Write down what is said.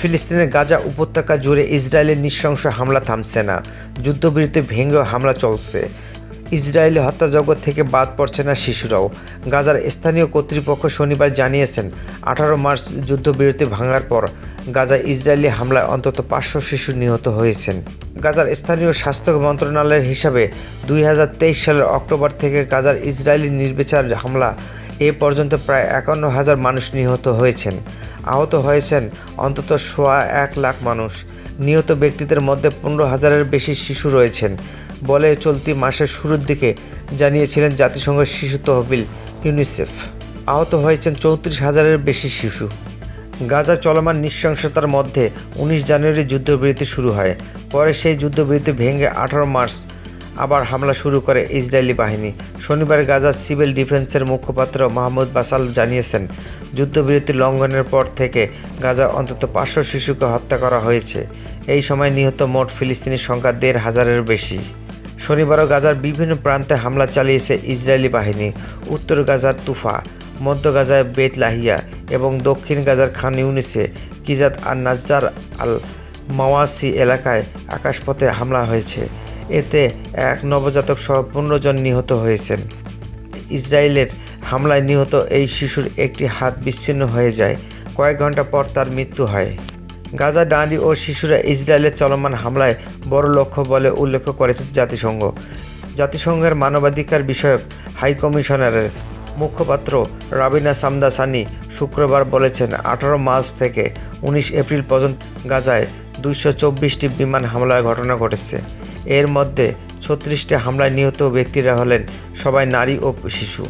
ফিলিস্তিনের গাজা উপত্যকা জুড়ে ইসরায়েলের নৃশংস হামলা থামছে না। যুদ্ধবিরতি ভেঙেও হামলা চলছে। ইসরায়েলি হত্যাযজ্ঞ থেকে বাদ পড়ছে না শিশুরাও। গাজার স্থানীয় কর্তৃপক্ষ শনিবার জানিয়েছেন 18 মার্চ যুদ্ধবিরতি ভাঙার পর গাজায় ইসরায়েলি হামলায় অন্তত 500 শিশু নিহত হয়েছেন। গাজার স্থানীয় স্বাস্থ্য মন্ত্রণালয়ের হিসাবে 2023 সালের অক্টোবর থেকে গাজার ইসরায়েলি নির্বিচার হামলা এ পর্যন্ত প্রায় 51,000 মানুষ নিহত হয়েছেন। আহত হয়েছেন অন্তত 1,00,000 মানুষ। নিহত ব্যক্তিদের মধ্যে 15,000-এর বেশি শিশু রয়েছেন বলে চলতি মাসের শুরুর দিকে জানিয়েছিলেন জাতিসংঘের শিশু তহবিল ইউনিসেফ। আহত হয়েছেন 34,000-এর বেশি শিশু। গাজা চলমান নৃশংসতার মধ্যে 19 জানুয়ারি যুদ্ধবিরতি শুরু হয়। পরে সেই যুদ্ধবিরতি ভেঙে 18 মার্চ আবার হামলা শুরু করে ইসরায়েলি বাহিনী। শনিবার গাজার সিভিল ডিফেন্সের মুখপাত্র মাহমুদ বাসাল জানিয়েছেন, যুদ্ধবিরতি লঙ্ঘনের পর থেকে গাজায় অন্তত 500 শিশুকে হত্যা করা হয়েছে। এই সময় নিহত মোট ফিলিস্তিনির সংখ্যা 1,500-এর বেশি। শনিবারও গাজার বিভিন্ন প্রান্তে হামলা চালিয়েছে ইসরায়েলি বাহিনী। উত্তর গাজার তুফা, মধ্য গাজায় বেত লাহিয়া এবং দক্ষিণ গাজার খান ইউনিসে কিজাত আর নাজ্জার আল মাওয়াসি এলাকায় আকাশপথে হামলা হয়েছে। এতে এক নবজাতক সহ 15 জন নিহত হয়েছেন। ইসরায়েলের হামলায় নিহত এই শিশুর একটি হাত বিচ্ছিন্ন হয়ে যায়। কয়েক ঘন্টা পর তার মৃত্যু হয়। গাজা নারী ও শিশুরা ইসরায়েলের চলমান হামলায় বড় লক্ষ্য বলে উল্লেখ করেছে জাতিসংঘ। জাতিসংঘের মানবাধিকার বিষয়ক হাই কমিশনারের মুখপাত্র রাবিনা সামদাসানি শুক্রবার বলেছেন, 18 মার্চ থেকে 19 এপ্রিল পর্যন্ত গাজায় 224টি বিমান হামলার ঘটনা ঘটেছে। এর মধ্যে 36টি হামলায় নিহত ব্যক্তিরা হলেন সবাই নারী ও শিশু।